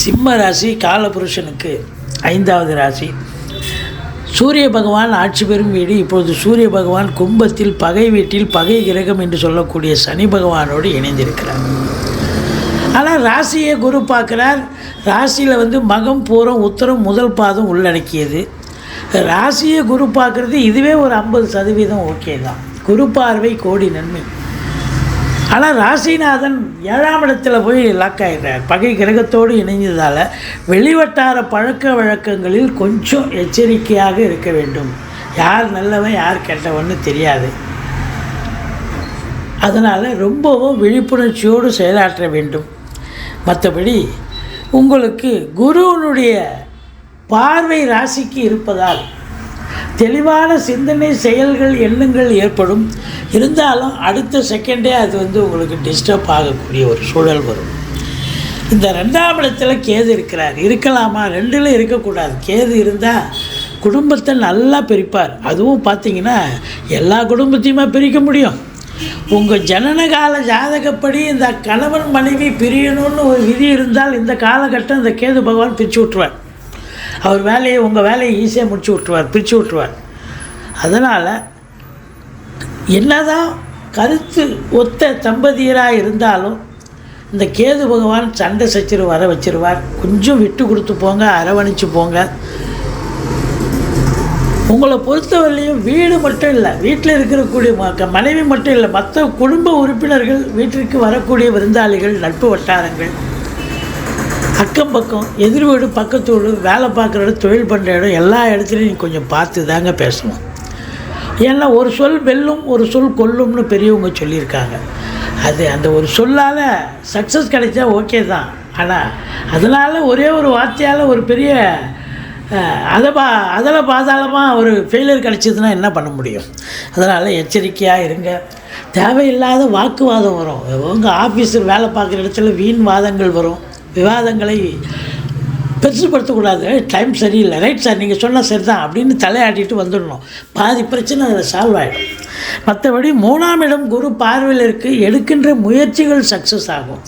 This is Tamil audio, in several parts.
சிம்ம ராசி காலபுருஷனுக்கு 5வது ராசி. சூரிய பகவான் ஆட்சி பெறும் வீடு. இப்பொழுது சூரிய பகவான் கும்பத்தில் பகை வீட்டில் பகை கிரகம் என்று சொல்லக்கூடிய சனி பகவானோடு இணைந்திருக்கிறார். ஆனால் ராசியை குரு பார்க்குறார். ராசியில் மகம் பூரம் உத்தரம் முதல் பாதம் உள்ளடக்கியது. ராசியை குரு பார்க்குறது இதுவே ஒரு 50% ஓகே தான். குரு பார்வை கோடி நன்மை. ஆனால் ராசிநாதன் 7ஆம் இடத்துல போய் லாக் ஆகிடுறார். பகை கிரகத்தோடு இணைந்ததால் வெளிவட்டார பழக்க வழக்கங்களில் கொஞ்சம் எச்சரிக்கையாக இருக்க வேண்டும். யார் நல்லவன் யார் கெட்டவன்னு தெரியாது. அதனால் ரொம்பவும் விழிப்புணர்ச்சியோடு செயலாற்ற வேண்டும். மற்றபடி உங்களுக்கு குருவினுடைய பார்வை ராசிக்கு இருப்பதால் தெளிவான சிந்தனை செயல்கள் எண்ணங்கள் ஏற்படும். இருந்தாலும் அடுத்த செகண்டே அது உங்களுக்கு டிஸ்டர்ப் ஆகக்கூடிய ஒரு சூழல் வரும். இந்த 2ஆம் இடத்துல கேது இருக்கிறார். இருக்கலாமா? 2ல் இருக்கக்கூடாது. கேது இருந்தால் குடும்பத்தை நல்லா பிரிப்பார். அதுவும் பார்த்திங்கன்னா எல்லா குடும்பத்தையுமே பிரிக்க முடியும். உங்கள் ஜனனகால ஜாதகப்படி இந்த கணவன் மனைவி பிரியணும்னு ஒரு விதி இருந்தால் இந்த காலகட்டம் இந்த கேது பகவான் பிரித்து விட்டுருவார். அவர் வேலையை உங்கள் வேலையை ஈஸியாக பிரித்து விட்டுருவார். அதனால் என்னதான் கருத்து ஒத்த தம்பதியராக இருந்தாலும் இந்த கேது பகவான் சண்டை சச்சரவு வர வச்சிருவார். கொஞ்சம் விட்டு கொடுத்து போங்க, அரவணைச்சு போங்க. உங்களை பொறுத்தவரையிலையும் வீடு மட்டும் இல்லை, வீட்டில் இருக்கக்கூடிய மனைவி மட்டும் இல்லை, மற்ற குடும்ப உறுப்பினர்கள், வீட்டிற்கு வரக்கூடிய விருந்தாளிகள், நட்பு வட்டாரங்கள், அக்கம் பக்கம், எதிர் வீடு, பக்கத்து வீடு, வேலை பார்க்குற இடம், தொழில் பண்ணுற இடம், எல்லா இடத்துலையும் நீங்கள் கொஞ்சம் பார்த்து தாங்க பேசணும். ஏன்னா ஒரு சொல் வெல்லும், ஒரு சொல் கொல்லும்னு பெரியவங்க சொல்லியிருக்காங்க. அது அந்த ஒரு சொல்லால் சக்ஸஸ் கிடைச்சா ஓகே தான். ஆனால் அதனால் ஒரே ஒரு வார்த்தையால் ஒரு பெரிய அதில் பாதாளமாக ஒரு ஃபெயிலியர் கிடச்சிதுன்னா என்ன பண்ண முடியும்? அதனால் எச்சரிக்கையாக இருங்க. தேவையில்லாத வாக்குவாதம் வரும். உங்கள் ஆஃபீஸில் வேலை பார்க்குற இடத்துல வீண் வாதங்கள் வரும். விவாதங்களை பெருசுப்படுத்தக்கூடாது. டைம் சரியில்லை, ரைட் சார் நீங்கள் சொன்னால் சரி தான் அப்படின்னு தலையாட்டிட்டு வந்துடணும். பாதி பிரச்சனை அதில் சால்வ் ஆகிடும். மற்றபடி 3ஆம் இடம் குரு பார்வையில் இருக்குது. எடுக்கின்ற முயற்சிகள் சக்ஸஸ் ஆகும்.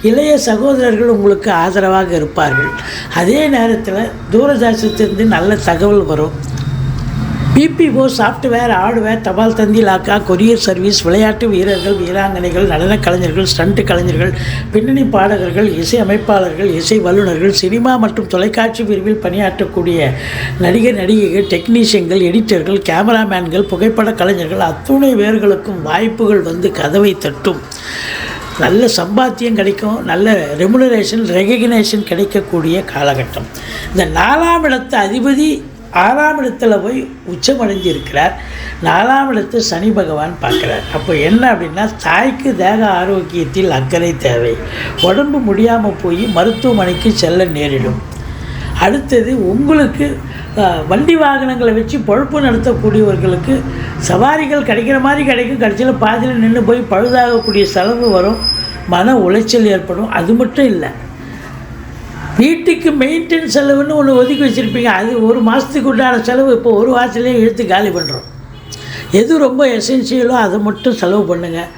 இளைய சகோதரர்கள் உங்களுக்கு ஆதரவாக இருப்பார்கள். அதே நேரத்தில் தூரதேசத்திலிருந்து நல்ல தகவல் வரும். பிபிஓ, சாஃப்ட்வேர், ஹார்ட்வேர், தபால் தந்தி லாக்கா, கொரியர் சர்வீஸ், விளையாட்டு வீரர்கள், வீராங்கனைகள், நடன கலைஞர்கள், ஸ்டண்ட் கலைஞர்கள், பின்னணி பாடகர்கள், இசை அமைப்பாளர்கள், இசை வல்லுநர்கள், சினிமா மற்றும் தொலைக்காட்சி பிரிவில் பணியாற்றக்கூடிய நடிகர் நடிகைகள், டெக்னீஷியன்கள், எடிட்டர்கள், கேமராமேன்கள், புகைப்பட கலைஞர்கள், அத்துணை பேர்களுக்கும் வாய்ப்புகள் கதவை தட்டும். நல்ல சம்பாத்தியம் கிடைக்கும். நல்ல ரெமுனரேஷன், ரெகக்னேஷன் கிடைக்கக்கூடிய காலகட்டம். இந்த 4ஆம் இடத்து அதிபதி 6ஆம் இடத்துல போய் உச்சமடைஞ்சு இருக்கிறார். 4ஆம் இடத்தை சனி பகவான் பார்க்குறார். அப்போ என்ன அப்படின்னா, தாய்க்கு தேக ஆரோக்கியத்தில் அக்கறை தேவை. உடம்பு முடியாமல் போய் மருத்துவமனைக்கு செல்ல நேரிடும். அடுத்தது உங்களுக்கு வண்டி வாகனங்களை வச்சு பொழப்பு நடத்தக்கூடியவர்களுக்கு சவாரிகள் கிடைக்கிற மாதிரி கிடைக்கும். கடைசியில் பாதியில் நின்று போய் பழுதாகக்கூடிய செலவு வரும். மன உளைச்சல் ஏற்படும். அது மட்டும் இல்லை, வீட்டுக்கு மெயின்டெனன்ஸ் செலவுன்னு ஒன்று ஒதுக்கி வச்சுருப்பீங்க. அது ஒரு மாதத்துக்கு உண்டான செலவு இப்போ ஒரு வாரத்திலே இழுத்து காலி பண்ணுறோம். எது ரொம்ப எசென்சியலோ அதை மட்டும் செலவு பண்ணுங்கள்.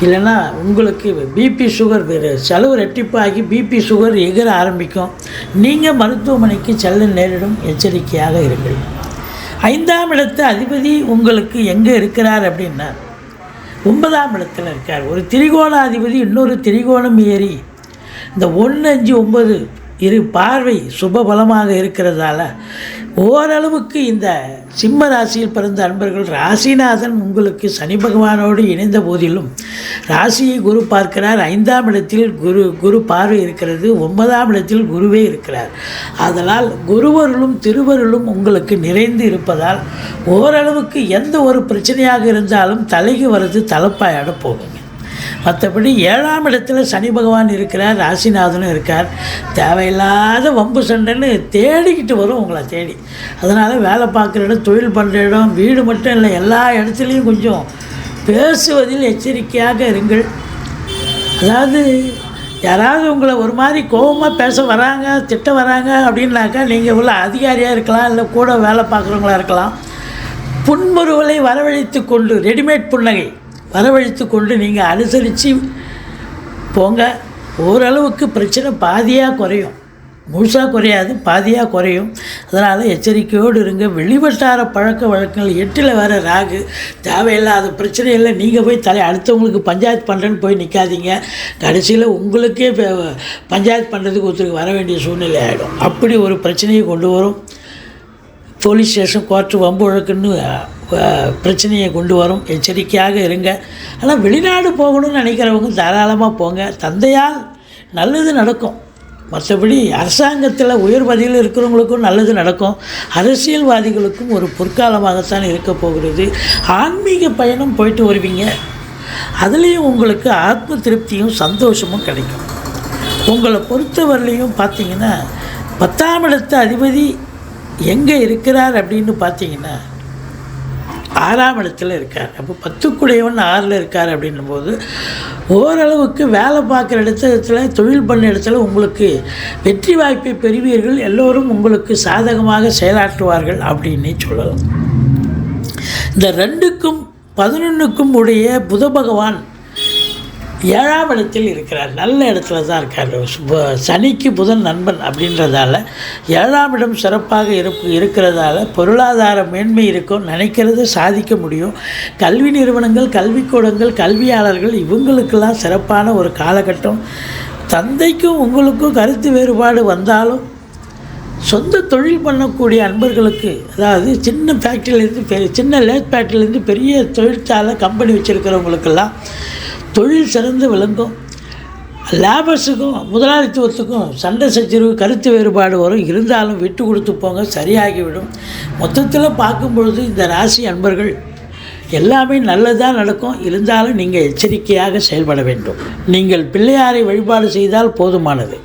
இல்லைன்னா உங்களுக்கு பிபி சுகர் செலவு ரெட்டிப்பாகி பிபி சுகர் எகிற ஆரம்பிக்கும். நீங்கள் மருத்துவமனைக்கு செல்ல நேரிடும். எச்சரிக்கையாக இருங்கள். 5ஆம் இடத்து அதிபதி உங்களுக்கு எங்கே இருக்கிறார் அப்படின்னா 9ஆம் இடத்துல இருக்கார். ஒரு திரிகோணாதிபதி இன்னொரு திரிகோணம் ஏறி இந்த 1, 5, 9 இரு பார்வை சுபபலமாக இருக்கிறதால ஓரளவுக்கு இந்த சிம்ம ராசியில் பிறந்த அன்பர்கள், ராசிநாதன் உங்களுக்கு சனி பகவானோடு இணைந்த போதிலும் ராசியை குரு பார்க்கிறார். 5ஆம் இடத்தில் குரு பார்வை இருக்கிறது. 9ஆம் இடத்தில் குருவே இருக்கிறார். அதனால் குருவருளும் திருவருளும் உங்களுக்கு நிறைந்து இருப்பதால் ஓரளவுக்கு எந்த ஒரு பிரச்சனையாக இருந்தாலும் தலைக்கு வர்றது தலைப்பாயாட போகுங்க. மற்றபடி 7ஆம் இடத்துல சனி பகவான் இருக்கிறார். ராசிநாதனும் இருக்கார். தேவையில்லாத வம்பு சண்டைன்னு தேடிக்கிட்டு வரும் உங்களை தேடி. அதனால் வேலை பார்க்குற இடம், தொழில் பண்ணுற இடம், வீடு மட்டும் இல்லை, எல்லா இடத்துலையும் கொஞ்சம் பேசுவதில் எச்சரிக்கையாக இருங்கள். அதாவது யாராவது உங்களை ஒரு மாதிரி கோபமாக பேச வராங்க, திட்ட வராங்க அப்படின்னாக்கா நீங்கள் உள்ள அதிகாரியாக இருக்கலாம், இல்லை கூட வேலை பார்க்குறவங்களா இருக்கலாம். புன்முறுவலை வரவழைத்து கொண்டு, ரெடிமேட் புன்னகை வரவழைத்து கொண்டு நீங்கள் அனுசரித்து போங்க. ஓரளவுக்கு பிரச்சனை பாதியாக குறையும். முழுசாக குறையாது, பாதியாக குறையும். அதனால் எச்சரிக்கையோடு இருங்க. வெளிவட்டார பழக்க வழக்கங்கள் 8ல் வேறு ராகு, தேவையில்லாத பிரச்சனையில் நீங்கள் போய் அடுத்தவங்களுக்கு பஞ்சாயத்து பண்ணுறேன்னு போய் நிற்காதீங்க. கடைசியில் உங்களுக்கே பஞ்சாயத்து பண்ணுறதுக்கு ஒருத்தருக்கு வர வேண்டிய சூழ்நிலை ஆகிடும். அப்படி ஒரு பிரச்சனையை கொண்டு வரும். போலீஸ் ஸ்டேஷன், கோர்ட்டு, வம்பு வழக்குன்னு பிரச்சனையை கொண்டு வரும். எச்சரிக்கையாக இருங்க. ஆனால் வெளிநாடு போகணும்னு நினைக்கிறவங்க தாராளமாக போங்க. தந்தையால் நல்லது நடக்கும். மற்றபடி அரசாங்கத்தில் உயர் பதவியில் இருக்கிறவங்களுக்கும் நல்லது நடக்கும். அரசியல்வாதிகளுக்கும் ஒரு பொற்காலமாகத்தான் இருக்க போகிறது. ஆன்மீக பயணம் போயிட்டு வருவீங்க. அதுலேயும் உங்களுக்கு ஆத்ம திருப்தியும் சந்தோஷமும் கிடைக்கும். உங்களை பொறுத்தவரையிலையும் பார்த்தீங்கன்னா 10ஆம் இடத்து அதிபதி எங்கே இருக்கிறார் அப்படின்னு பார்த்தீங்கன்னா 6ஆம் இடத்துல இருக்கார். அப்போ 10க்குடையவன் 6ல் இருக்கார் அப்படின்னும்போது ஓரளவுக்கு வேலை பார்க்குற இடத்துல, தொழில் பண்ண இடத்துல உங்களுக்கு வெற்றி வாய்ப்பை பெறுவீர்கள். எல்லோரும் உங்களுக்கு சாதகமாக செயலாற்றுவார்கள் அப்படின்னே சொல்லலாம். இந்த 2க்கும் 11க்கும் உடைய புத பகவான் 7ஆம் இடத்தில் இருக்கிறார். நல்ல இடத்துல தான் இருக்கார். சனிக்கு புதன் நண்பன் அப்படின்றதால 7ஆம் இடம் சிறப்பாக இருக்கிறதால பொருளாதார மேன்மை இருக்கும். நினைக்கிறத சாதிக்க முடியும். கல்வி நிறுவனங்கள், கல்விக்கூடங்கள், கல்வியாளர்கள் இவங்களுக்கெல்லாம் சிறப்பான ஒரு காலகட்டம். தந்தைக்கும் உங்களுக்கும் கருத்து வேறுபாடு வந்தாலும் சொந்த தொழில் பண்ணக்கூடிய அன்பர்களுக்கு, அதாவது சின்ன ஃபேக்ட்ரியிலேருந்து சின்ன லேத் ஃபேக்ட்ரியிலேருந்து பெரிய தொழிற்சாலை கம்பெனி வச்சுருக்கிறவங்களுக்கெல்லாம் தொழில் சிறந்து விளங்கும். லேபர்ஸுக்கும் முதலாளித்துவத்துக்கும் சண்டை சச்சரவு, கருத்து வேறுபாடு வரும். இருந்தாலும் விட்டு கொடுத்து போங்க, சரியாகிவிடும். மொத்தத்தில் பார்க்கும்பொழுது இந்த ராசி அன்பர்கள் எல்லாமே நல்லதாக நடக்கும். இருந்தாலும் நீங்கள் எச்சரிக்கையாக செயல்பட வேண்டும். நீங்கள் பிள்ளையாரை வழிபாடு செய்தால் போதுமானது.